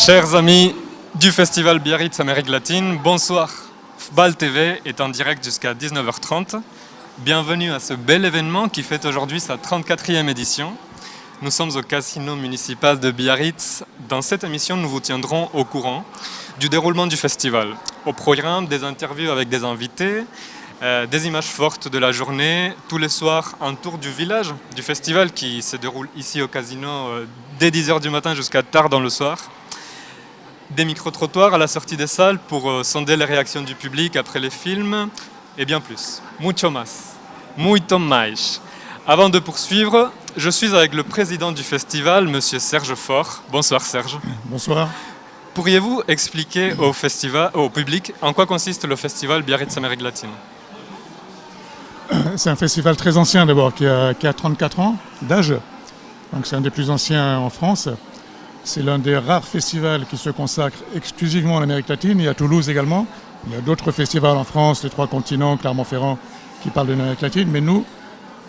Chers amis du Festival Biarritz Amérique latine, bonsoir. FBAL TV est en direct jusqu'à 19h30. Bienvenue à ce bel événement qui fête aujourd'hui sa 34e édition. Nous sommes au Casino municipal de Biarritz. Dans cette émission, nous vous tiendrons au courant du déroulement du festival. Au programme, des interviews avec des invités, des images fortes de la journée. Tous les soirs, un tour du village du festival qui se déroule ici au Casino dès 10h du matin jusqu'à tard dans le soir. Des micro-trottoirs à la sortie des salles pour sonder les réactions du public après les films et bien plus. Mucho más. Muito mais. Avant de poursuivre, je suis avec le président du festival, monsieur Serge Faure. Bonsoir Serge. Bonsoir. Pourriez-vous expliquer au public en quoi consiste le festival Biarritz Amérique latine? C'est un festival très ancien d'abord, qui a 34 ans d'âge. Donc c'est un des plus anciens en France. C'est l'un des rares festivals qui se consacre exclusivement à l'Amérique latine. Il y a Toulouse également. Il y a d'autres festivals en France, les Trois Continents, Clermont-Ferrand, qui parlent de l'Amérique latine. Mais nous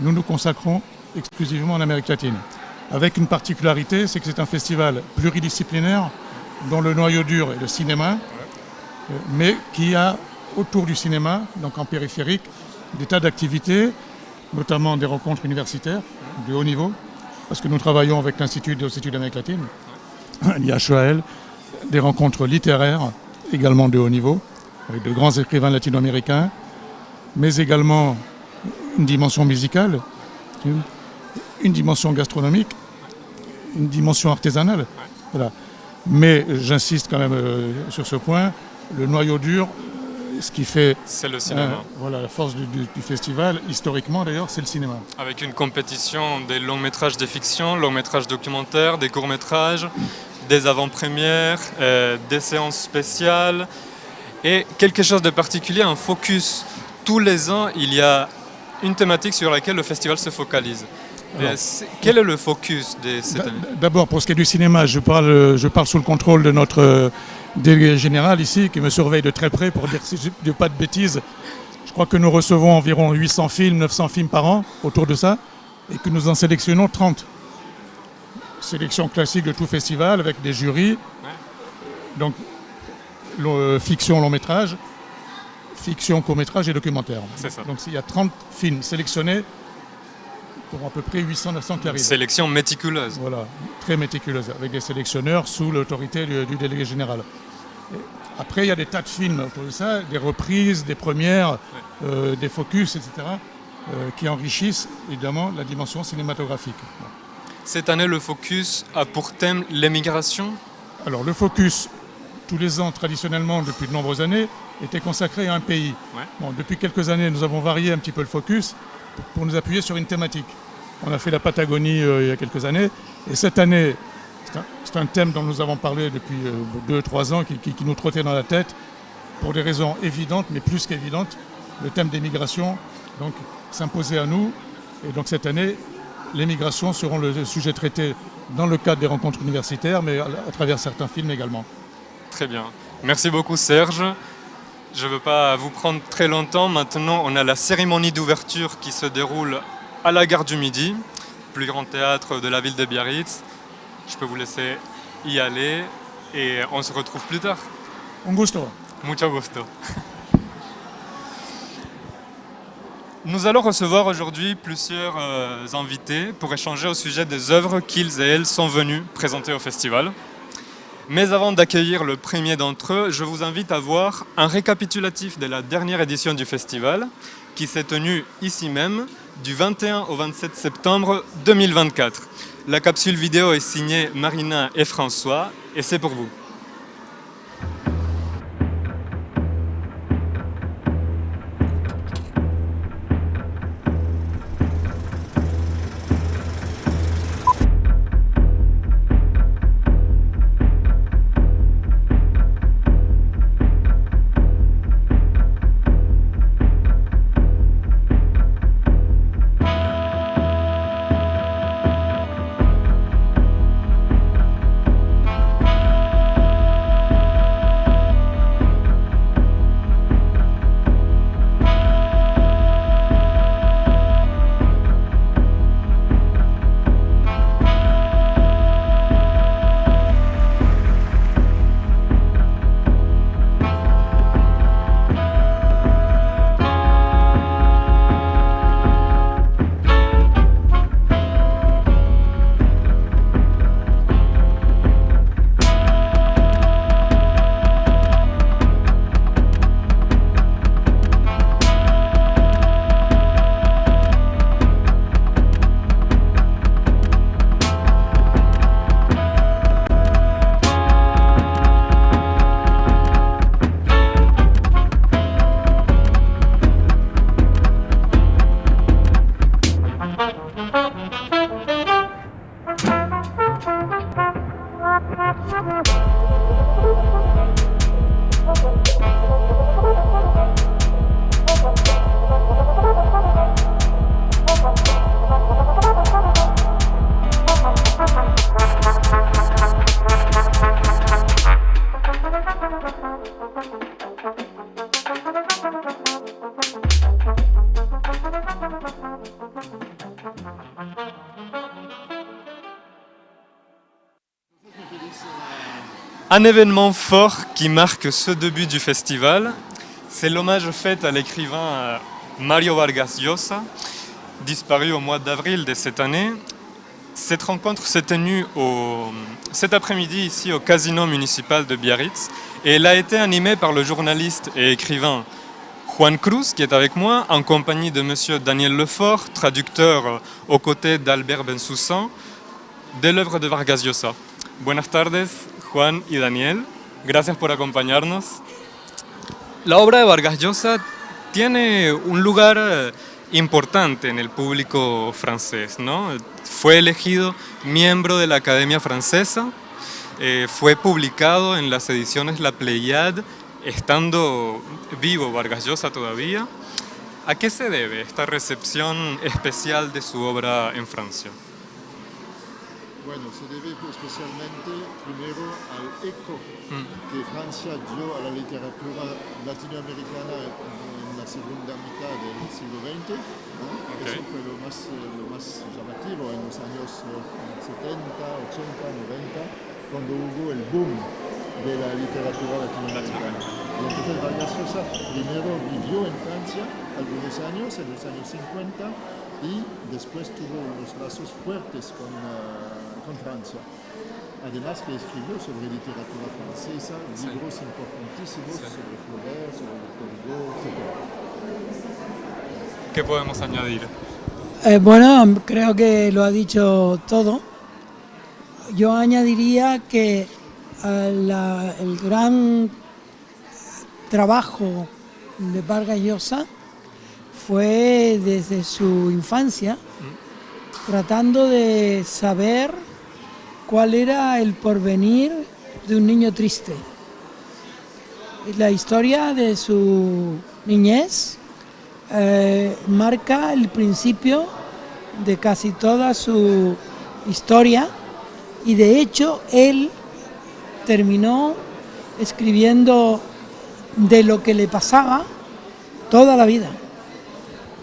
nous consacrons exclusivement à l'Amérique latine. Avec une particularité, c'est que c'est un festival pluridisciplinaire dont le noyau dur est le cinéma, mais qui a autour du cinéma, donc en périphérique, des tas d'activités, notamment des rencontres universitaires de haut niveau, parce que nous travaillons avec l'Institut des études d'Amérique latine, l'IHEL, des rencontres littéraires, également de haut niveau, avec de grands écrivains latino-américains, mais également une dimension musicale, une dimension gastronomique, une dimension artisanale. Voilà. Mais j'insiste quand même sur ce point, le noyau dur, ce qui fait c'est le cinéma. La force du festival, historiquement d'ailleurs, c'est le cinéma. Avec une compétition des longs métrages de fiction, longs métrages documentaires, des courts métrages, des avant-premières, des séances spéciales et quelque chose de particulier, un focus. Tous les ans, il y a une thématique sur laquelle le festival se focalise. Alors, quel est le focus de cette année? D'abord, pour ce qui est du cinéma, je parle sous le contrôle de notre délégué général ici, qui me surveille de très près pour dire si je ne dis pas de bêtises. Je crois que nous recevons environ 800 films, 900 films par an autour de ça, et que nous en sélectionnons 30. Sélection classique de tout festival avec des jurys. Donc, fiction, long métrage, fiction, court métrage et documentaire. C'est ça. Donc il y a 30 films sélectionnés pour à peu près 800-900 qui arrivent. Sélection méticuleuse. Voilà, très méticuleuse, avec des sélectionneurs sous l'autorité du délégué général. Et après, il y a des tas de films autour de ça, des reprises, des premières, des focus, etc., qui enrichissent évidemment la dimension cinématographique. Cette année, le focus a pour thème l'émigration. Alors le focus, tous les ans, traditionnellement, depuis de nombreuses années, était consacré à un pays. Ouais. Bon, depuis quelques années, nous avons varié un petit peu le focus pour nous appuyer sur une thématique. On a fait la Patagonie il y a quelques années, et cette année, c'est un thème dont nous avons parlé depuis 2-3 ans, qui nous trottait dans la tête, pour des raisons évidentes, mais plus qu'évidentes. Le thème des migrations donc, s'imposait à nous, et donc cette année, les migrations seront le sujet traité dans le cadre des rencontres universitaires, mais à travers certains films également. Très bien. Merci beaucoup Serge. Je ne veux pas vous prendre très longtemps. Maintenant, on a la cérémonie d'ouverture qui se déroule à la gare du Midi, plus grand théâtre de la ville de Biarritz. Je peux vous laisser y aller et on se retrouve plus tard. Un gusto. Mucho gusto. Nous allons recevoir aujourd'hui plusieurs invités pour échanger au sujet des œuvres qu'ils et elles sont venus présenter au festival. Mais avant d'accueillir le premier d'entre eux, je vous invite à voir un récapitulatif de la dernière édition du festival qui s'est tenue ici même du 21 au 27 septembre 2024. La capsule vidéo est signée Marina et François et c'est pour vous. Un événement fort qui marque ce début du festival, c'est l'hommage fait à l'écrivain Mario Vargas Llosa, disparu au mois d'avril de cette année. Cette rencontre s'est tenue cet après-midi ici au Casino municipal de Biarritz et elle a été animée par le journaliste et écrivain Juan Cruz, qui est avec moi, en compagnie de monsieur Daniel Lefort, traducteur aux côtés d'Albert Bensoussan, de l'œuvre de Vargas Llosa. Buenas tardes, Juan y Daniel. Gracias por acompañarnos. La obra de Vargas Llosa tiene un lugar importante en el público francés, ¿no? Fue elegido miembro de la Academia Francesa, fue publicado en las ediciones La Pléiade, estando vivo Vargas Llosa todavía. ¿A qué se debe esta recepción especial de su obra en Francia? Bueno, se debe especialmente primero al eco que Francia dio a la literatura latinoamericana en la segunda mitad del siglo XX. ¿No? Okay. Eso fue lo más llamativo en los años 70, 80, 90, cuando hubo el boom de la literatura latinoamericana. Y entonces Vargas Llosa primero vivió en Francia algunos años, en los años 50, y después tuvo unos lazos fuertes con Francia. Además que escribió sobre literatura francesa, libros importantísimos sobre Flaubert, sobre Victor Hugo, etc. ¿Qué podemos añadir? Bueno, creo que lo ha dicho todo. Yo añadiría que el gran trabajo de Vargas Llosa fue desde su infancia, tratando de saber cuál era el porvenir de un niño triste. La historia de su niñez marca el principio de casi toda su historia y de hecho él terminó escribiendo de lo que le pasaba toda la vida.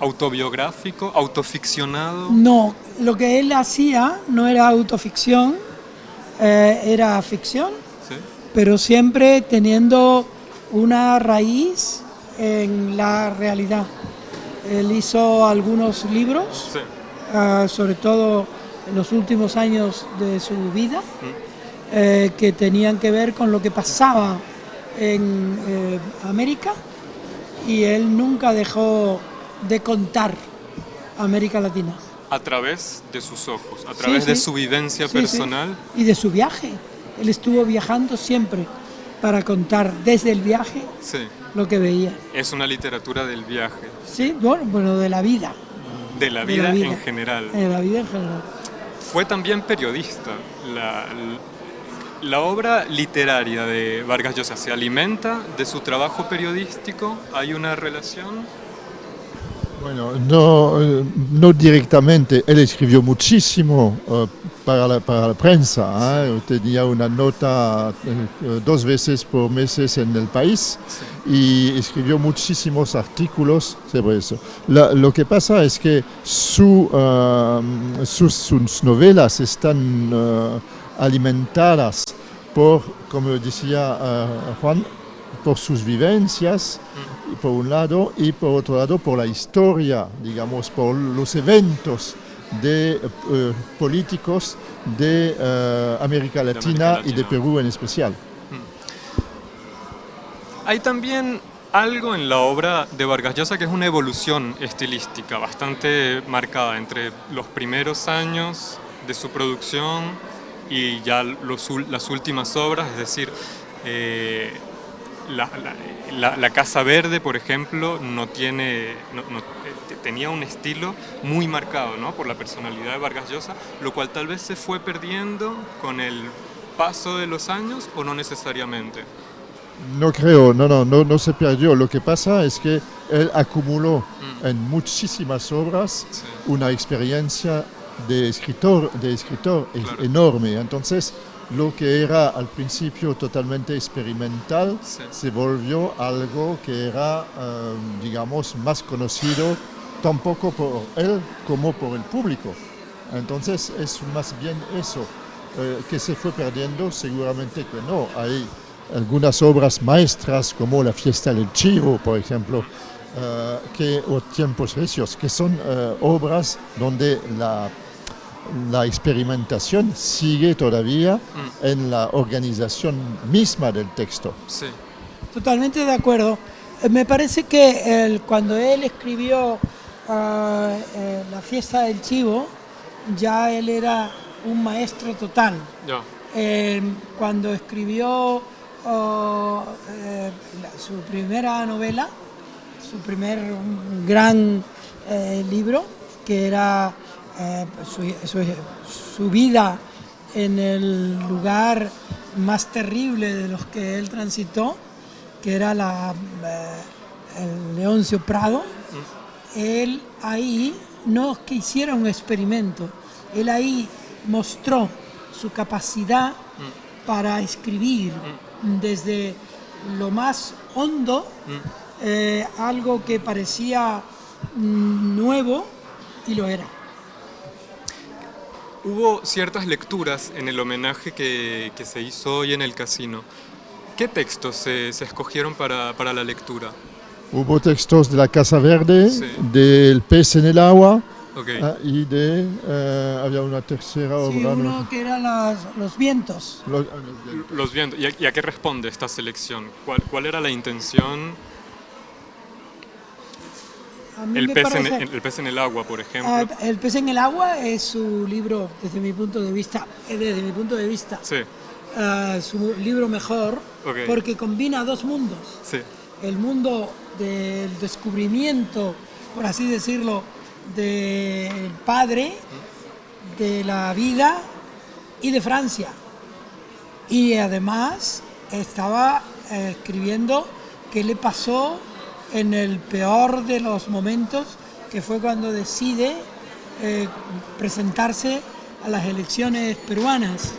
¿Autobiográfico? ¿Autoficcionado? No, lo que él hacía no era autoficción, era ficción, ¿Sí? pero siempre teniendo una raíz en la realidad. Él hizo algunos libros, Sí. sobre todo en los últimos años de su vida, que tenían que ver con lo que pasaba en América, y él nunca dejó de contar América Latina. A través de sus ojos, a través de su vivencia personal. Y de su viaje. Él estuvo viajando siempre para contar desde el viaje lo que veía. Es una literatura del viaje. Sí, bueno, de la vida. De la vida en general. De la vida en general. Fue también periodista. La obra literaria de Vargas Llosa se alimenta de su trabajo periodístico. ¿Hay una relación? Bueno, no directamente. Él escribió muchísimo para la prensa. Tenía una nota 2 veces por meses en El País y escribió muchísimos artículos sobre eso. Lo que pasa es que sus novelas están alimentadas por, como decía Juan, por sus vivencias, por un lado, y por otro lado por la historia, digamos, por los eventos políticos de América Latina y de Perú en especial. Hay también algo en la obra de Vargas Llosa que es una evolución estilística bastante marcada entre los primeros años de su producción y ya las últimas obras, es decir, la Casa Verde, por ejemplo, tenía un estilo muy marcado, ¿no?, por la personalidad de Vargas Llosa, lo cual tal vez se fue perdiendo con el paso de los años o no necesariamente. No creo, no se perdió. Lo que pasa es que él acumuló en muchísimas obras una experiencia de escritor Claro. enorme. Entonces, lo que era al principio totalmente experimental Sí. se volvió algo que era, digamos, más conocido tampoco por él como por el público. Entonces es más bien eso que se fue perdiendo, seguramente que no. Hay algunas obras maestras como La fiesta del chivo, por ejemplo, o Tiempos recios, que son obras donde la experimentación sigue todavía en la organización misma del texto. Sí. Totalmente de acuerdo. Me parece que cuando él escribió La fiesta del chivo, ya él era un maestro total. Ya. Cuando escribió su primera novela, su primer gran libro, que era su vida en el lugar más terrible de los que él transitó, que era el Leoncio Prado. Él ahí no es que hiciera un experimento, él ahí mostró su capacidad para escribir desde lo más hondo, algo que parecía nuevo y lo era. Hubo ciertas lecturas en el homenaje que se hizo hoy en el casino. ¿Qué textos se escogieron para la lectura? Hubo textos de La Casa Verde, Sí. del Pez en el agua Ok. y había una tercera Sí, obra. uno que era los vientos. Los vientos. ¿Y a qué responde esta selección? ¿Cuál era la intención? A mí El me pez, parece- el pez en el agua, por ejemplo. El pez en el agua es su libro, desde mi punto de vista, Sí, su libro mejor, Ok. porque combina dos mundos. sí. El mundo del descubrimiento, por así decirlo, del padre, de la vida y de Francia. Y además estaba escribiendo qué le pasó en el peor de los momentos, que fue cuando decide presentarse a las elecciones peruanas.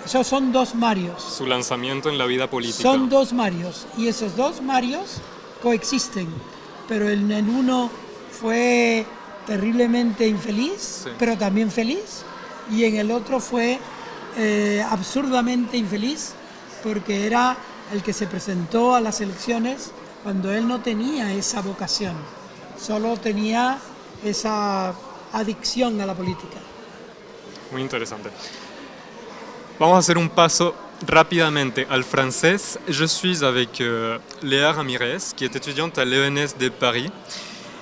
Esos son dos Marios. Su lanzamiento en la vida política. Son dos Marios y esos dos Marios coexisten, pero en el uno fue terriblemente infeliz, Sí. pero también feliz, y en el otro fue absurdamente infeliz porque era el que se presentó a las elecciones cuando él no tenía esa vocación, solo tenía esa adicción a la política. Muy interesante. Vamos a hacer un paso rápidamente al francés. Je suis avec Léa Ramirez, qui est étudiante à l'ENS de Paris.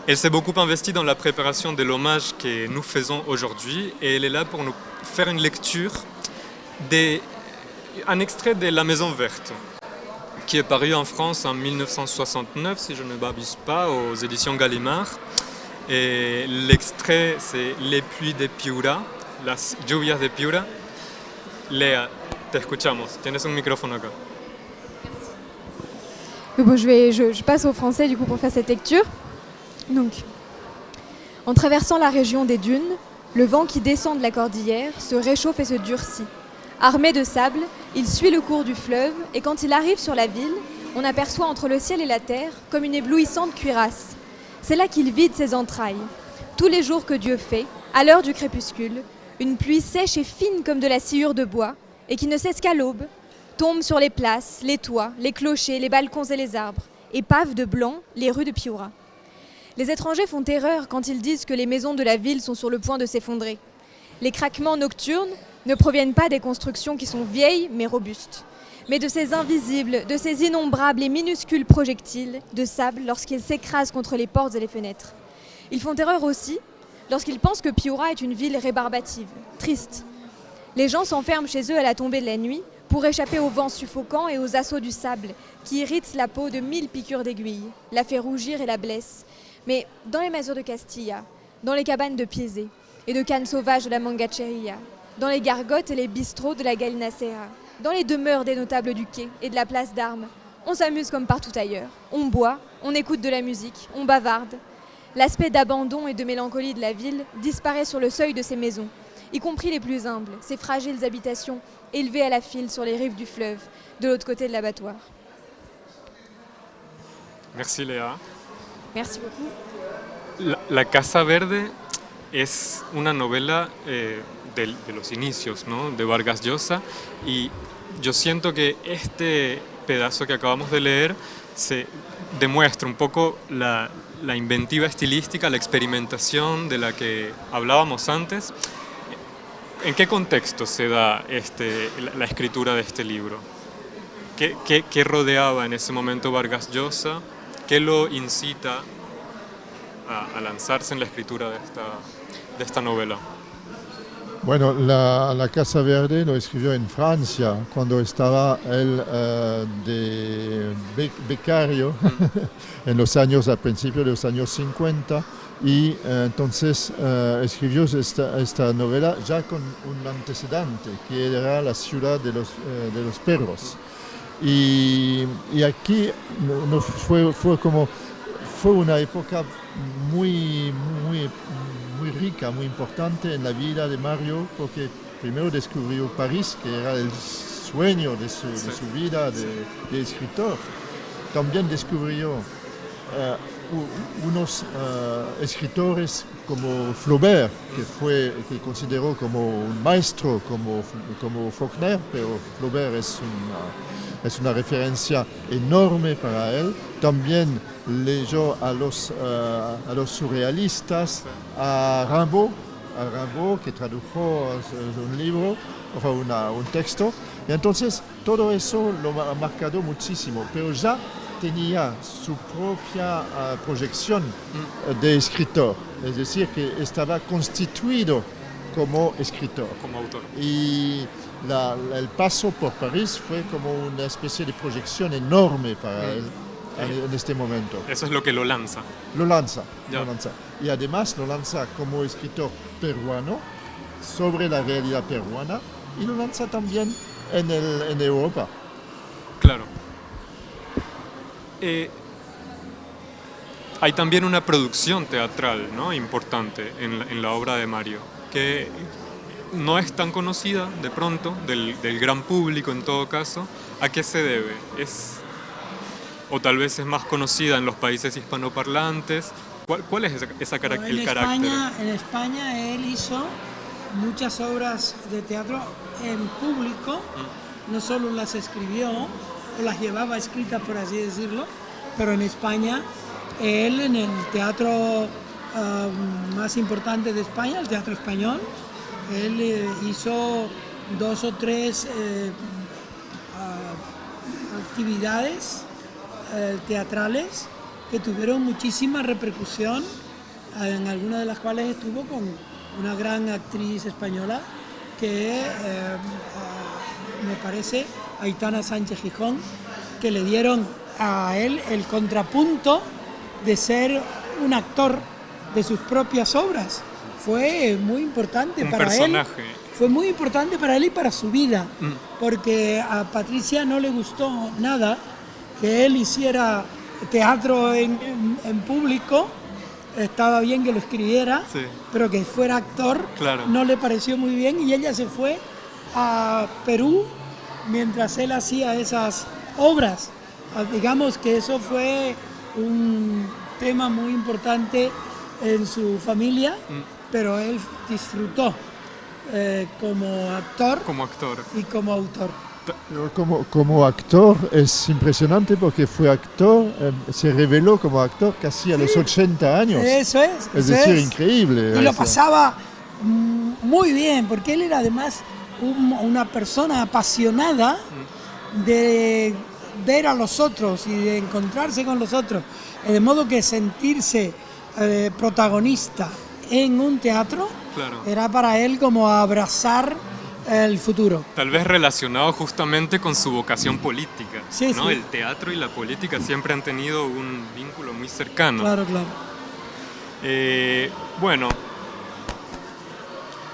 Elle s'est beaucoup investie dans la préparation de l'hommage que nous faisons aujourd'hui et elle est là pour nous faire une lecture un extrait de La Maison Verte, qui est paru en France en 1969, si je ne m'abuse pas, aux éditions Gallimard. Et l'extrait, c'est Les pluies de Piura, Las lluvias de Piura. Léa, te escuchamos. Tienes un micrófono acá. Bon, je passe au français du coup pour faire cette lecture. Donc, en traversant la région des dunes, le vent qui descend de la cordillère se réchauffe et se durcit. Armé de sable, il suit le cours du fleuve et quand il arrive sur la ville, on aperçoit entre le ciel et la terre comme une éblouissante cuirasse. C'est là qu'il vide ses entrailles. Tous les jours que Dieu fait, à l'heure du crépuscule, une pluie sèche et fine comme de la sciure de bois et qui ne cesse qu'à l'aube, tombe sur les places, les toits, les clochers, les balcons et les arbres, et pave de blanc les rues de Piura. Les étrangers font erreur quand ils disent que les maisons de la ville sont sur le point de s'effondrer. Les craquements nocturnes ne proviennent pas des constructions qui sont vieilles mais robustes, mais de ces invisibles, de ces innombrables et minuscules projectiles de sable lorsqu'ils s'écrasent contre les portes et les fenêtres. Ils font erreur aussi lorsqu'ils pensent que Piura est une ville rébarbative, triste. Les gens s'enferment chez eux à la tombée de la nuit pour échapper au vent suffocant et aux assauts du sable qui irritent la peau de 1000 piqûres d'aiguilles, la fait rougir et la blesse. Mais dans les masures de Castilla, dans les cabanes de Piezé et de cannes sauvages de la Mangacheria, dans les gargotes et les bistrots de la Gallinacera, dans les demeures des notables du quai et de la place d'Armes, on s'amuse comme partout ailleurs. On boit, on écoute de la musique, on bavarde. L'aspect d'abandon et de mélancolie de la ville disparaît sur le seuil de ces maisons y compris les plus humbles, ces fragiles habitations élevées à la file sur les rives du fleuve, de l'autre côté de l'abattoir. Merci Léa. Merci beaucoup. La Casa Verde es una novela de los inicios, ¿no? De Vargas Llosa, y yo siento que este pedazo que acabamos de leer se demuestra un poco la inventiva estilística, la experimentación de la que hablábamos antes. ¿En qué contexto se da la escritura de este libro? ¿Qué rodeaba en ese momento Vargas Llosa? ¿Qué lo incita a lanzarse en la escritura de esta novela? Bueno, la Casa Verde lo escribió en Francia cuando estaba él de becario en los años, al principio de los años 50, y entonces escribió esta novela ya con un antecedente que era la ciudad de los perros. Y aquí fue una época muy rica, muy importante en la vida de Mario, porque primero descubrió París, que era el sueño de su vida de escritor. También descubrió unos escritores como Flaubert, que consideró como un maestro, como Faulkner, pero Flaubert es una referencia enorme para él. También leyó a los surrealistas, a Rimbaud, que tradujo un libro, un texto. Y entonces todo eso lo ha marcado muchísimo, pero ya tenía su propia proyección de escritor, es decir, que estaba constituido como escritor. Como autor. Y el paso por París fue como una especie de proyección enorme para él en este momento. Eso es lo que lo lanza. Lo lanza. Ya. Y además lo lanza como escritor peruano sobre la realidad peruana, y lo lanza también en Europa. Claro. Hay también una producción teatral, ¿no? Importante en la obra de Mario, que no es tan conocida de pronto del gran público en todo caso. ¿A qué se debe? O tal vez es más conocida en los países hispanoparlantes. ¿Cuál es el carácter? En España él hizo muchas obras de teatro en público, no solo las escribió o las llevaba escritas, por así decirlo, pero en España él en el teatro más importante de España, el Teatro Español, él hizo 2 o 3 actividades teatrales que tuvieron muchísima repercusión, en algunas de las cuales estuvo con una gran actriz española que me parece Aitana Sánchez Gijón, que le dieron a él el contrapunto de ser un actor de sus propias obras. Fue muy importante Un para personaje. él. Fue muy importante para él y para su vida, porque a Patricia no le gustó nada que él hiciera teatro en público. Estaba bien que lo escribiera, Sí. pero que fuera actor Claro. no le pareció muy bien, y ella se fue a Perú mientras él hacía esas obras. Digamos que eso fue un tema muy importante en su familia, pero él disfrutó como actor Como actor. y como autor. Pero como actor es impresionante, porque fue actor, se reveló como actor casi a los 80 años. Eso es. Es eso decir, es. increíble. Y lo eso. pasaba muy bien, porque él era además una persona apasionada de ver a los otros y de encontrarse con los otros. De modo que sentirse protagonista en un teatro Claro. era para él como abrazar el futuro. Tal vez relacionado justamente con su vocación política, Sí, ¿no? sí. El teatro y la política siempre han tenido un vínculo muy cercano. Claro, claro. Bueno,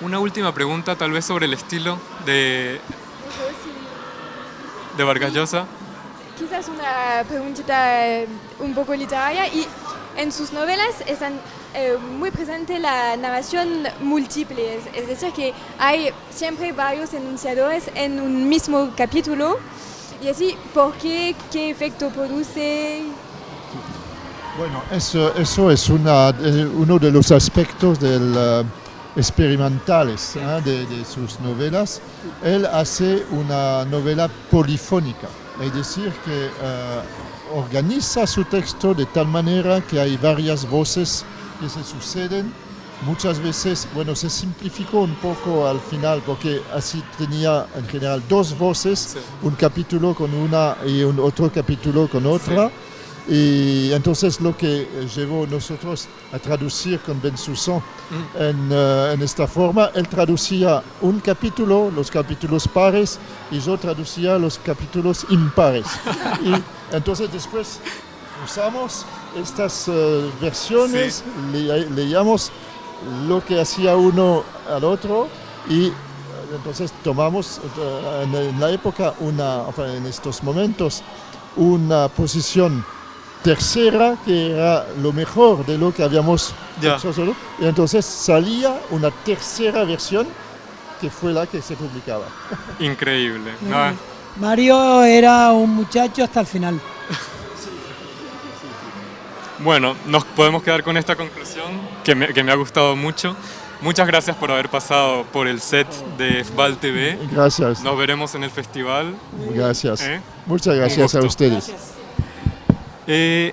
una última pregunta tal vez sobre el estilo de Vargas Llosa. Quizás una preguntita un poco literaria. Y en sus novelas están muy presente la narración múltiple, es decir, que hay siempre varios enunciadores en un mismo capítulo. Y así, ¿por qué? ¿Qué efecto produce? Bueno, eso es uno de los aspectos experimentales de sus novelas. Él hace una novela polifónica, es decir, que organiza su texto de tal manera que hay varias voces que se suceden. Muchas veces, bueno, se simplificó un poco al final porque así tenía en general dos voces, Sí. un capítulo con una y un otro capítulo con otra. Y entonces lo que llevó nosotros a traducir con Bensoussan en esta forma, él traducía un capítulo, los capítulos pares, y yo traducía los capítulos impares. Y entonces después usamos estas versiones, leíamos lo que hacía uno al otro y entonces tomamos en la época, en estos momentos, una posición tercera que era lo mejor de lo que habíamos hecho solo. Y entonces salía una tercera versión que fue la que se publicaba. Increíble. ¿No? Mario era un muchacho hasta el final. Bueno, nos podemos quedar con esta conclusión que me ha gustado mucho. Muchas gracias por haber pasado por el set de FBAL TV. Gracias. Nos veremos en el festival. Gracias. ¿Eh? Muchas gracias a gusto. ustedes. Et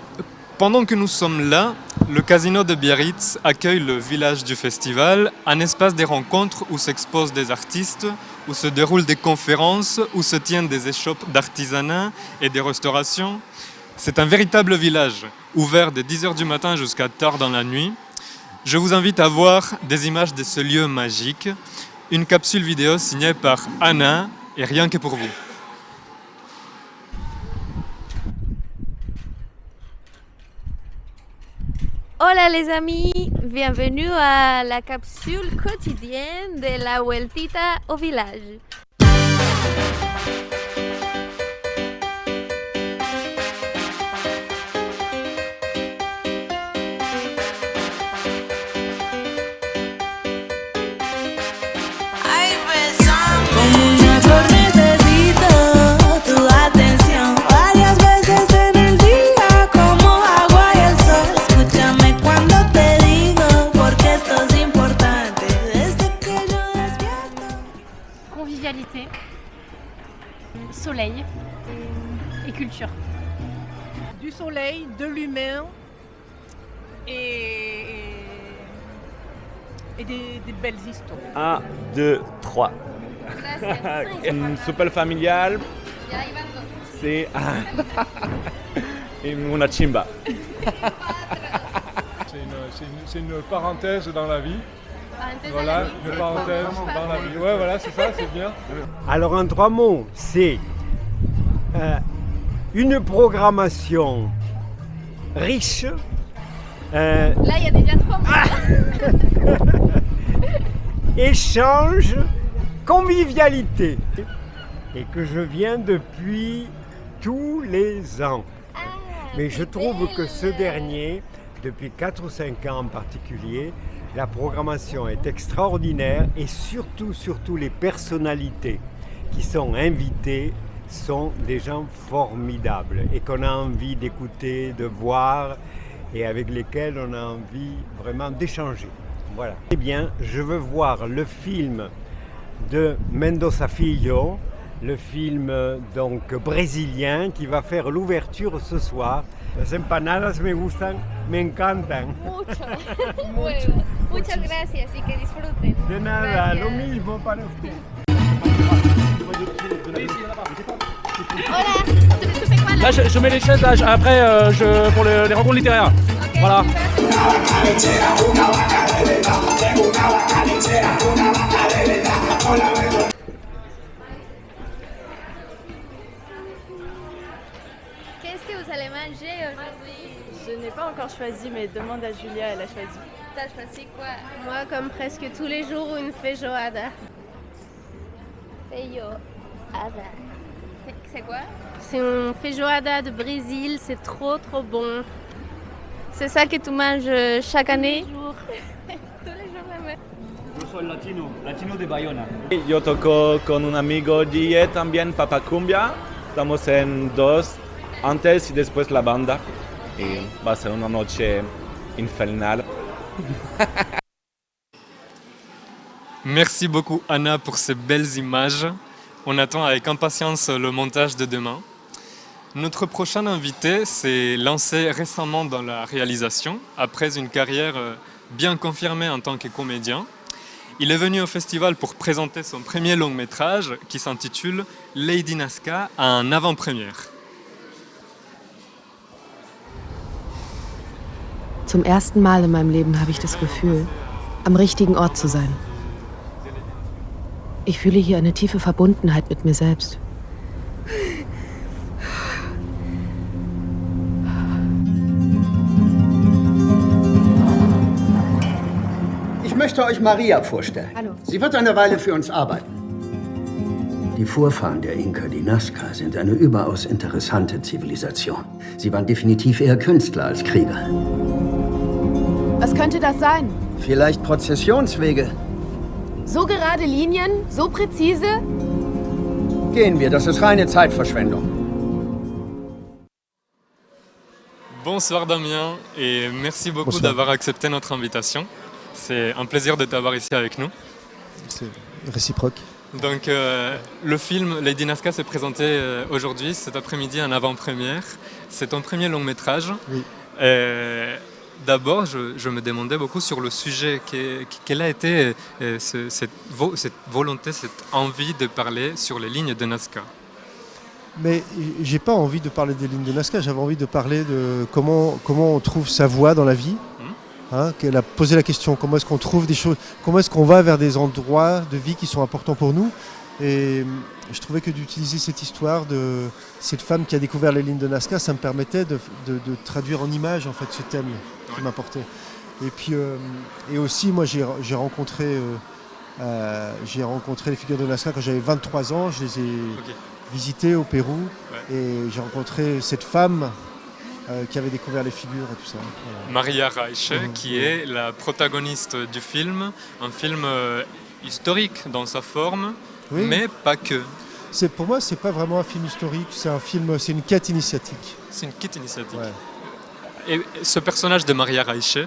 pendant que nous sommes là, le casino de Biarritz accueille le village du festival, un espace des rencontres où s'exposent des artistes, où se déroulent des conférences, où se tiennent des échoppes d'artisanat et des restaurations. C'est un véritable village, ouvert de 10h du matin jusqu'à tard dans la nuit. Je vous invite à voir des images de ce lieu magique, une capsule vidéo signée par Anna et Rien que pour vous. Hola les amis, bienvenue à la capsule quotidienne de la Vueltita au village. Como una flor necesito tu atención varias veces en el día, como agua y el sol. Escúchame cuando te digo, porque esto es importante desde que yo despierto. Convivialité, soleil et culture. Du soleil, de l'humain et des belles histoires. 1, 2, 3. Une soupe familiale. C'est una chimba. C'est une parenthèse dans la vie. Voilà, une parenthèse dans la vie. Ouais, voilà, c'est ça, c'est bien. Alors en 3 mots, c'est une programmation riche. Là, il y a déjà 3 mots. Échange, convivialité. Et que je viens depuis tous les ans. Mais je trouve que ce dernier, depuis 4 ou 5 ans en particulier, la programmation est extraordinaire et surtout les personnalités qui sont invitées sont des gens formidables et qu'on a envie d'écouter, de voir et avec lesquels on a envie vraiment d'échanger. Voilà. Eh bien, je veux voir le film de Mendoza Filho, le film donc brésilien qui va faire l'ouverture ce soir. Las empanadas me gustan, me encantan. Mucho. Bueno, muchas gracias y que disfruten. De nada, Gracias. lo mismo para usted. Hola, tu fais quoi là? Là, je mets les chaises là, après pour les rencontres littéraires. Ok, Voilà. Qu'est-ce que vous allez manger aujourd'hui? Je n'ai pas encore choisi, mais demande à Julia, elle a choisi. T'as choisi quoi? Moi, comme presque tous les jours, une feijoada. Feijoada. C'est quoi? C'est une feijoada de Brésil, c'est trop bon. C'est ça que tu manges chaque année? Yo soy latino de Bayona. Yo toco con un amigo Die también Papacumbia. Estamos en dos, antes y después la banda. Y va a ser una noche infernal. Merci beaucoup Anna pour ces belles images. On attend avec impatience le montage de demain. Notre prochain invité s'est lancé récemment dans la réalisation après une carrière bien confirmée en tant que comédien. Il est venu au festival pour présenter son premier long-métrage qui s'intitule Lady Nazca en avant-première. Zum ersten Mal in meinem Leben habe ich das Gefühl, am richtigen Ort zu sein. Ich fühle hier eine tiefe Verbundenheit mit mir selbst. Ich möchte euch Maria vorstellen. Hallo. Sie wird eine Weile für uns arbeiten. Die Vorfahren der Inka, die Nazca, sind eine überaus interessante Zivilisation. Sie waren definitiv eher Künstler als Krieger. Was könnte das sein? Vielleicht Prozessionswege. So gerade Linien? So präzise? Gehen wir, das ist reine Zeitverschwendung. Bonsoir Damien et merci beaucoup Bonsoir. d'avoir accepté notre invitation. C'est un plaisir de t'avoir ici avec nous. C'est réciproque. Donc le film Lady Nazca s'est présenté aujourd'hui, cet après-midi en avant-première. C'est ton premier long métrage. Oui. D'abord, je me demandais beaucoup sur le sujet. Quelle a été cette volonté, cette envie de parler sur les lignes de Nazca? Mais j'ai pas envie de parler des lignes de Nazca, j'avais envie de parler de comment on trouve sa voie dans la vie. Qu'elle a posé la question, comment est-ce qu'on trouve des choses, comment est-ce qu'on va vers des endroits de vie qui sont importants pour nous. Et je trouvais que d'utiliser cette histoire de cette femme qui a découvert les lignes de Nazca, ça me permettait de traduire en images en fait ce thème qui m'apportait. Et puis et aussi moi j'ai rencontré les figures de Nazca quand j'avais 23 ans, je les ai visitées au Pérou et j'ai rencontré cette femme qui avait découvert les figures et tout ça. Voilà. Maria Reiche, qui est la protagoniste du film, un film historique dans sa forme, oui. Mais pas que. Pour moi, c'est pas vraiment un film historique, c'est une quête initiatique. C'est une quête initiatique. Ouais. Et ce personnage de Maria Reiche,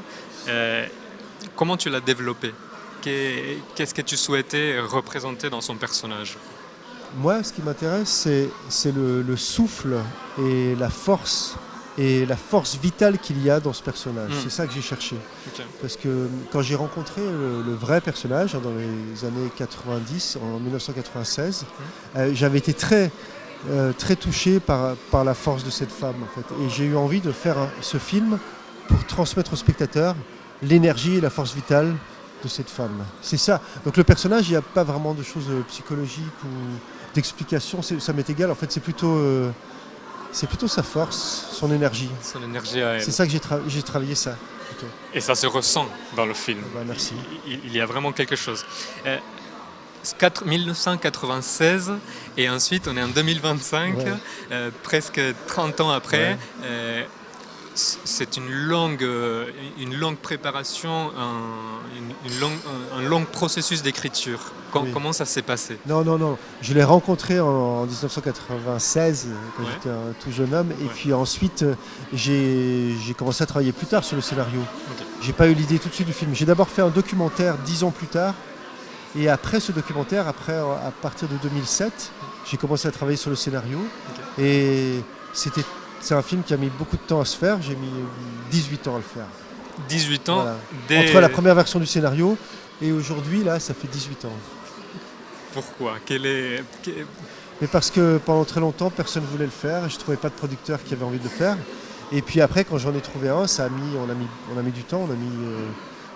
comment tu l'as développé? Qu'est-ce que tu souhaitais représenter dans son personnage? Moi, ce qui m'intéresse, c'est le souffle et la force vitale qu'il y a dans ce personnage. C'est ça que j'ai cherché. Okay. Parce que quand j'ai rencontré le vrai personnage dans les années 90, en 1996, j'avais été très touché par la force de cette femme. En fait. Et j'ai eu envie de faire ce film pour transmettre au spectateur l'énergie et la force vitale de cette femme. C'est ça. Donc le personnage, il n'y a pas vraiment de choses psychologiques ou d'explications. Ça m'est égal. En fait, c'est plutôt sa force, son énergie. Son énergie à elle. C'est ça que j'ai travaillé ça. Plutôt. Et ça se ressent dans le film. Bah, merci. Il y a vraiment quelque chose. 1996 et ensuite on est en 2025, presque 30 ans après. Ouais. C'est une longue préparation, un long processus d'écriture. Comment ça s'est passé? Non. Je l'ai rencontré en 1996, quand j'étais un tout jeune homme. Et puis ensuite, j'ai commencé à travailler plus tard sur le scénario. Okay. J'ai pas eu l'idée tout de suite du film. J'ai d'abord fait un documentaire 10 ans plus tard. Et après ce documentaire, à partir de 2007, j'ai commencé à travailler sur le scénario. Okay. Et c'est un film qui a mis beaucoup de temps à se faire. J'ai mis 18 ans à le faire. 18 ans voilà. Entre la première version du scénario et aujourd'hui, là, ça fait 18 ans. Pourquoi? Mais parce que pendant très longtemps, personne ne voulait le faire. Je ne trouvais pas de producteur qui avait envie de le faire. Et puis après, quand j'en ai trouvé un, on a mis du temps. On a mis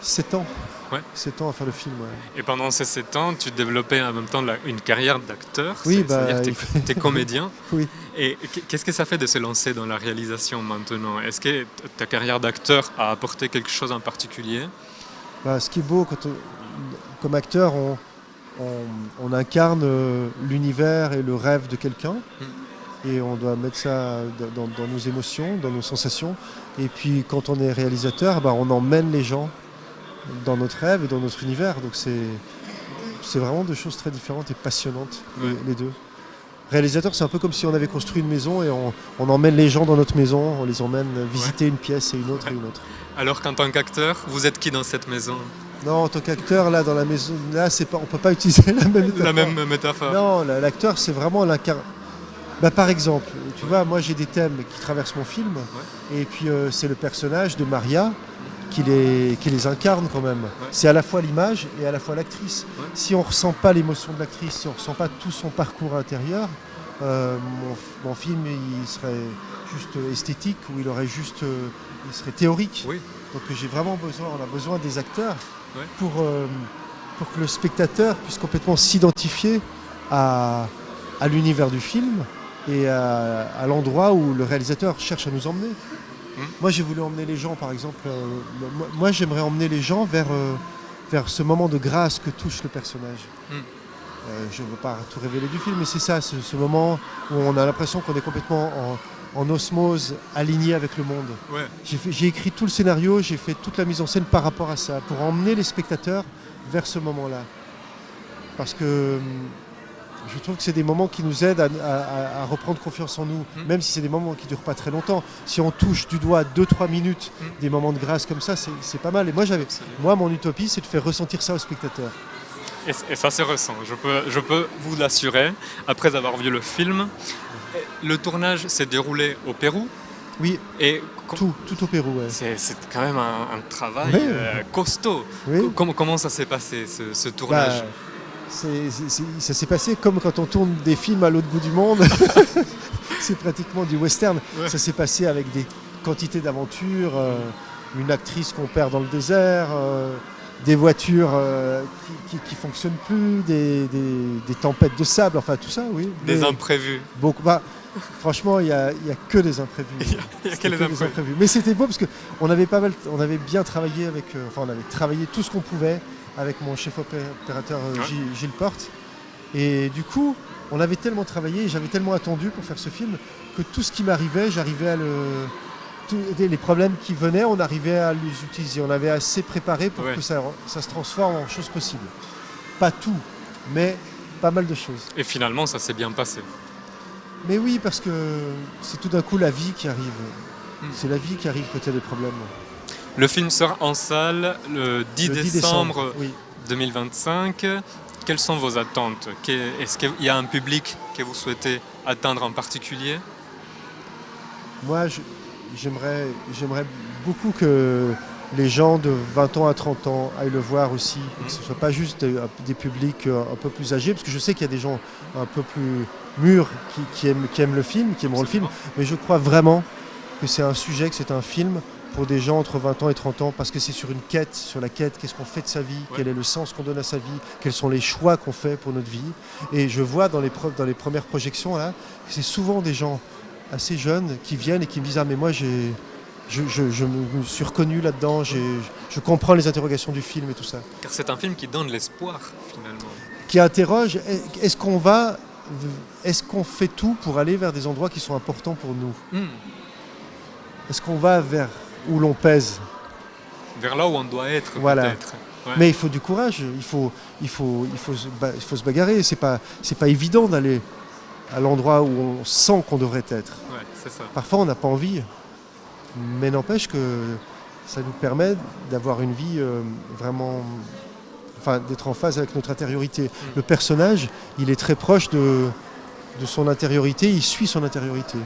7 ans. Ouais. 7 ans à faire le film. Ouais. Et pendant ces 7 ans, tu développais en même temps une carrière d'acteur. Oui, c'est-à-dire que tu es comédien. Oui. Et qu'est-ce que ça fait de se lancer dans la réalisation maintenant? Est-ce que ta carrière d'acteur a apporté quelque chose en particulier? Ce qui est beau, comme acteur, on incarne l'univers et le rêve de quelqu'un. et on doit mettre ça dans nos émotions, dans nos sensations. Et puis quand on est réalisateur, on emmène les gens dans notre rêve et dans notre univers. Donc c'est vraiment deux choses très différentes et passionnantes, les deux. Réalisateur, c'est un peu comme si on avait construit une maison et on emmène les gens dans notre maison, on les emmène visiter une pièce et une autre et une autre. Alors qu'en tant qu'acteur, vous êtes qui dans cette maison? Non, en tant qu'acteur, là, dans la maison, là, on ne peut pas utiliser la même métaphore. La même métaphore. Non, l'acteur, c'est vraiment l'incarnation. Par exemple, tu vois, moi j'ai des thèmes qui traversent mon film, et puis c'est le personnage de Maria qui les incarne quand même. C'est à la fois l'image et à la fois l'actrice. Si on ne ressent pas l'émotion de l'actrice, si on ne ressent pas tout son parcours intérieur, mon film il serait juste esthétique ou il serait théorique. Donc on a besoin des acteurs pour que le spectateur puisse complètement s'identifier à l'univers du film et à l'endroit où le réalisateur cherche à nous emmener. Moi j'ai voulu emmener les gens, par exemple, moi j'aimerais emmener les gens vers ce moment de grâce que touche le personnage. Je ne veux pas tout révéler du film, mais c'est ça, ce moment où on a l'impression qu'on est complètement en osmose, aligné avec le monde. J'ai écrit tout le scénario, j'ai fait toute la mise en scène par rapport à ça, pour emmener les spectateurs vers ce moment-là. Parce que je trouve que c'est des moments qui nous aident à reprendre confiance en nous, même si c'est des moments qui ne durent pas très longtemps. Si on touche du doigt 2-3 minutes des moments de grâce comme ça, c'est pas mal. Et moi, mon utopie, c'est de faire ressentir ça aux spectateurs. Et ça se ressent, je peux vous l'assurer, après avoir vu le film. Le tournage s'est déroulé au Pérou. Oui, et tout au Pérou. Ouais. C'est quand même un travail costaud. Comment ça s'est passé, ce tournage? Ça s'est passé comme quand on tourne des films à l'autre bout du monde. C'est pratiquement du western. Ça s'est passé avec des quantités d'aventures, une actrice qu'on perd dans le désert, des voitures qui ne fonctionnent plus, des tempêtes de sable, enfin tout ça, oui. Des imprévus. Beaucoup. Franchement, il n'y a que des imprévus. Il y a que des imprévus. Mais c'était beau parce qu'on avait bien travaillé on avait travaillé tout ce qu'on pouvait avec mon chef opérateur Gilles Porte. Et du coup, on avait tellement travaillé et j'avais tellement attendu pour faire ce film que tout ce qui m'arrivait, j'arrivais à les problèmes qui venaient, on arrivait à les utiliser. On avait assez préparé pour que ça se transforme en chose possible. Pas tout, mais pas mal de choses. Et finalement, ça s'est bien passé. Mais oui, parce que c'est tout d'un coup la vie qui arrive. C'est la vie qui arrive quand il y a des problèmes. Le film sort en salle le 10 décembre 2025. Quelles sont vos attentes? Est-ce qu'il y a un public que vous souhaitez atteindre en particulier? Moi, j'aimerais beaucoup que les gens de 20 ans à 30 ans aillent le voir aussi, que ce ne soit pas juste des publics un peu plus âgés, parce que je sais qu'il y a des gens un peu plus mûrs qui aiment le film, qui aimeront le film, mais je crois vraiment que c'est un sujet, que c'est un film pour des gens entre 20 ans et 30 ans, parce que c'est sur la quête, qu'est-ce qu'on fait de sa vie, quel est le sens qu'on donne à sa vie, quels sont les choix qu'on fait pour notre vie. Et je vois dans les premières projections là, que c'est souvent des gens assez jeunes qui viennent et qui me disent « Ah mais moi je me suis reconnu là-dedans, je comprends les interrogations du film et tout ça. » Car c'est un film qui donne l'espoir finalement. Qui interroge, est-ce qu'on fait tout pour aller vers des endroits qui sont importants pour nous? Est-ce qu'on va vers où l'on pèse? Vers là où on doit être, peut-être. Ouais. Mais il faut du courage, il faut se bagarrer. C'est pas évident d'aller à l'endroit où on sent qu'on devrait être. Ouais, c'est ça. Parfois on n'a pas envie, mais n'empêche que ça nous permet d'avoir une vie vraiment... Enfin, d'être en phase avec notre intériorité. Le personnage, il est très proche de son intériorité, il suit son intériorité.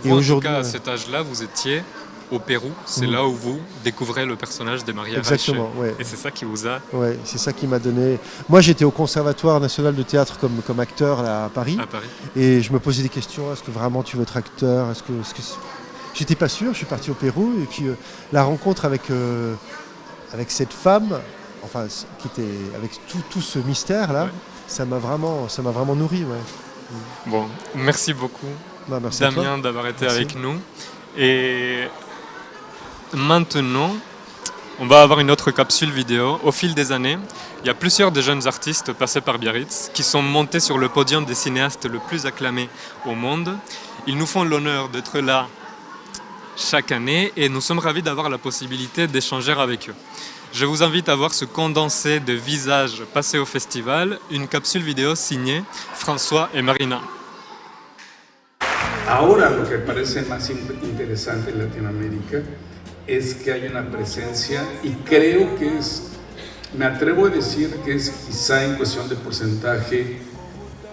Vous, en tout cas, à cet âge-là, vous étiez au Pérou, c'est là où vous découvrez le personnage de Maria Reche. Exactement, ouais. Et c'est ça qui vous a... Ouais, c'est ça qui m'a donné... Moi, j'étais au Conservatoire national de théâtre comme acteur là, à Paris. Et je me posais des questions, est-ce que vraiment tu veux être acteur? J'étais pas sûr, je suis parti au Pérou. Et puis la rencontre avec cette femme, enfin, qui était avec tout ce mystère-là, ça m'a vraiment nourri. Ouais. Bon, merci beaucoup, merci Damien, d'avoir été avec nous. Et maintenant, on va avoir une autre capsule vidéo. Au fil des années, il y a plusieurs des jeunes artistes passés par Biarritz qui sont montés sur le podium des cinéastes le plus acclamés au monde. Ils nous font l'honneur d'être là chaque année et nous sommes ravis d'avoir la possibilité d'échanger avec eux. Je vous invite à voir ce condensé de visages passés au festival, une capsule vidéo signée François et Marina. Ahora lo que parece más interesante en Latinoamérica es que hay una presencia y creo que me atrevo a decir que es quizá en cuestión de porcentaje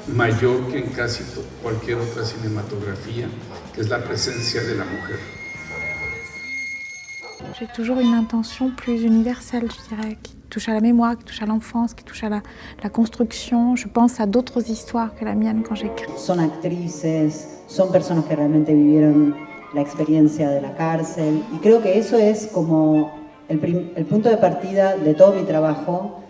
mayor que en casi cualquier otra cinematografía, que es la presencia de la mujer. J'ai toujours une intention plus universelle, je dirais, qui touche à la mémoire, qui touche à l'enfance, qui touche à la construction. Je pense à d'autres histoires que la mienne quand j'écris. Son actrices, son personas que realmente vivieron la experiencia de la cárcel y creo que eso es como el punto de partida de todo mi trabajo,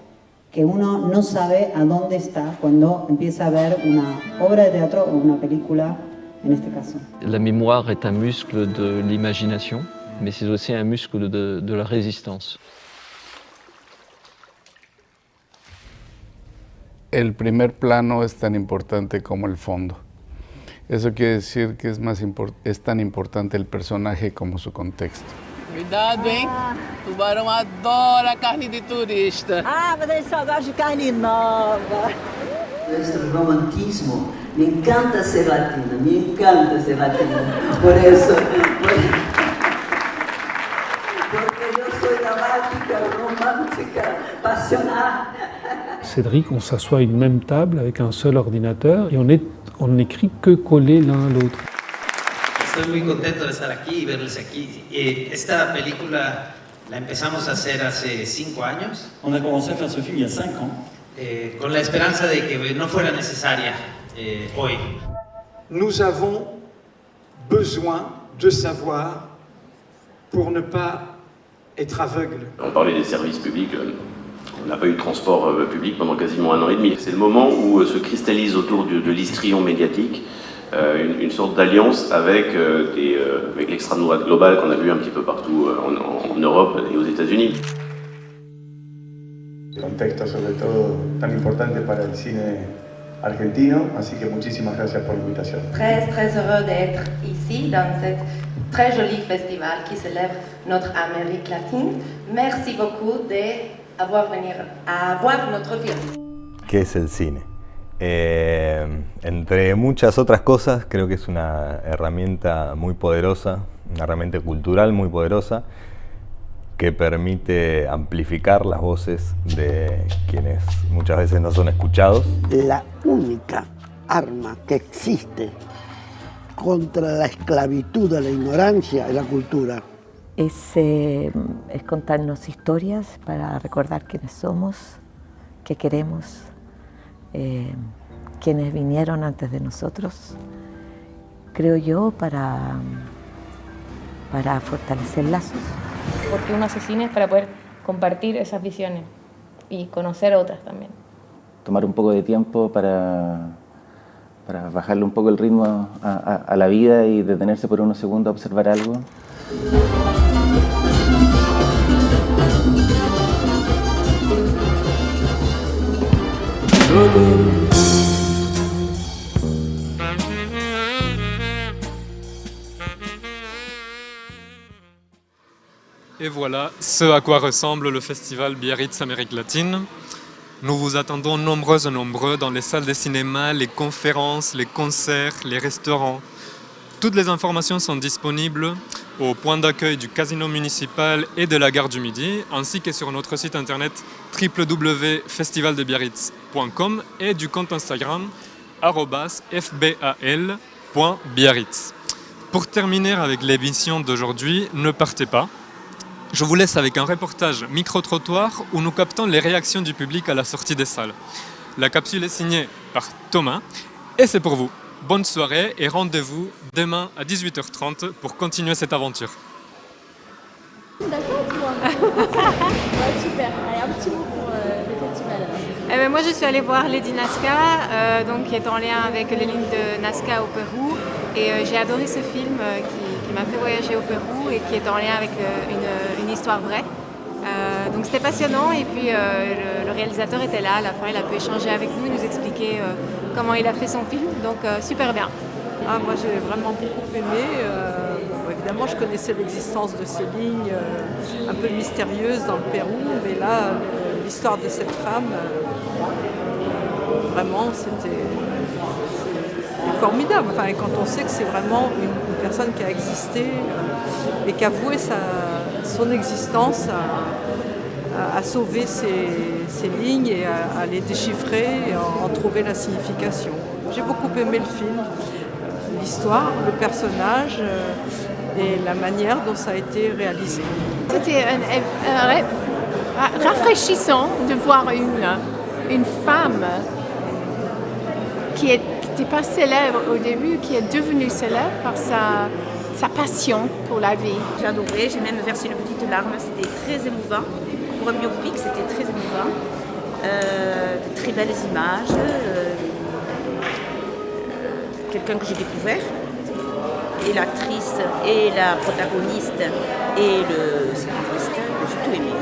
que uno no sabe a dónde está cuando empieza a ver una obra de teatro o una película, en este caso. La mémoire est un muscle de l'imagination, mais c'est aussi un muscle de la résistance. El primer plano es tan importante como el fondo. Eso quiere decir que es tan importante el personaje como su contexto. Cuidado, hein? Tubarão adora carne de turista. Ah, mas eles só gostam de carne nova. Nuestro romantismo, me encanta ser latina, me encanta ser latina. Por eso, porque yo soy dramática, romántica, pasional. Cédric, on s'assoit à une même table avec un seul ordinateur et on n'écrit que collés l'un à l'autre. Estoy muy contento de estar aquí y verles aquí. Esta película la empezamos a hacer hace 5 años. On a commencé à faire ce film il y a 5 ans. Con la esperanza de que no fuera necesaria hoy. Nous avons besoin de savoir pour ne pas être aveugle. On parlait des services publics. On n'a pas eu de transport public pendant quasiment 1 an et demi. C'est le moment où se cristallise autour de l'histrion médiatique une sorte d'alliance avec l'extrême droite globale qu'on a vu un petit peu partout en Europe et aux États-Unis. Un contexto sobre todo tan importante para el cine argentino, así que muchísimas gracias por la invitación. Très heureux d'être ici dans cet très joli festival qui célèbre notre Amérique latine. Merci beaucoup d'avoir venu à voir notre film. ¿Qué es el cine? Entre muchas otras cosas, creo que es una herramienta muy poderosa, una herramienta cultural muy poderosa, que permite amplificar las voces de quienes muchas veces no son escuchados. La única arma que existe contra la esclavitud de la ignorancia es la cultura. Es contarnos historias para recordar quiénes somos, qué queremos, quienes vinieron antes de nosotros, creo yo, para fortalecer lazos. Porque uno hace cine es para poder compartir esas visiones y conocer otras también. Tomar un poco de tiempo para bajarle un poco el ritmo a la vida y detenerse por unos segundos a observar algo. Et voilà ce à quoi ressemble le festival Biarritz Amérique latine. Nous vous attendons nombreux et nombreux dans les salles de cinéma, les conférences, les concerts, les restaurants. Toutes les informations sont disponibles au point d'accueil du casino municipal et de la gare du Midi, ainsi que sur notre site internet www.festivaldebiarritz.com et du compte Instagram @fbal.biarritz. Pour terminer avec l'émission d'aujourd'hui, ne partez pas. Je vous laisse avec un reportage micro-trottoir où nous captons les réactions du public à la sortie des salles. La capsule est signée par Thomas et c'est pour vous. Bonne soirée et rendez-vous demain à 18h30 pour continuer cette aventure. D'accord, toi. Ouais, super. Allez, un petit mot pour le festival. Moi, je suis allée voir Lady Nazca, qui est en lien avec les lignes de Nazca au Pérou. Et j'ai adoré ce film qui m'a fait voyager au Pérou et qui est en lien avec une histoire vraie. Donc c'était passionnant et puis le réalisateur était là, à la fin il a pu échanger avec nous, nous expliquer comment il a fait son film, donc super bien. Ah, moi j'ai vraiment beaucoup aimé. Évidemment je connaissais l'existence de ces lignes un peu mystérieuses dans le Pérou, mais là l'histoire de cette femme, vraiment c'était formidable. Enfin, et quand on sait que c'est vraiment une personne qui a existé et qui a voué son existence à sauver ces lignes et à les déchiffrer et en trouver la signification. J'ai beaucoup aimé le film, l'histoire, le personnage et la manière dont ça a été réalisé. C'était rafraîchissant de voir une femme qui n'était pas célèbre au début, qui est devenue célèbre par sa passion pour la vie. J'ai adoré, j'ai même versé une petite larme, c'était très émouvant. Pour un biopic, c'était très émouvant. De très belles images. Quelqu'un que j'ai découvert. Et l'actrice, et la protagoniste, et le scénariste, j'ai tout aimé.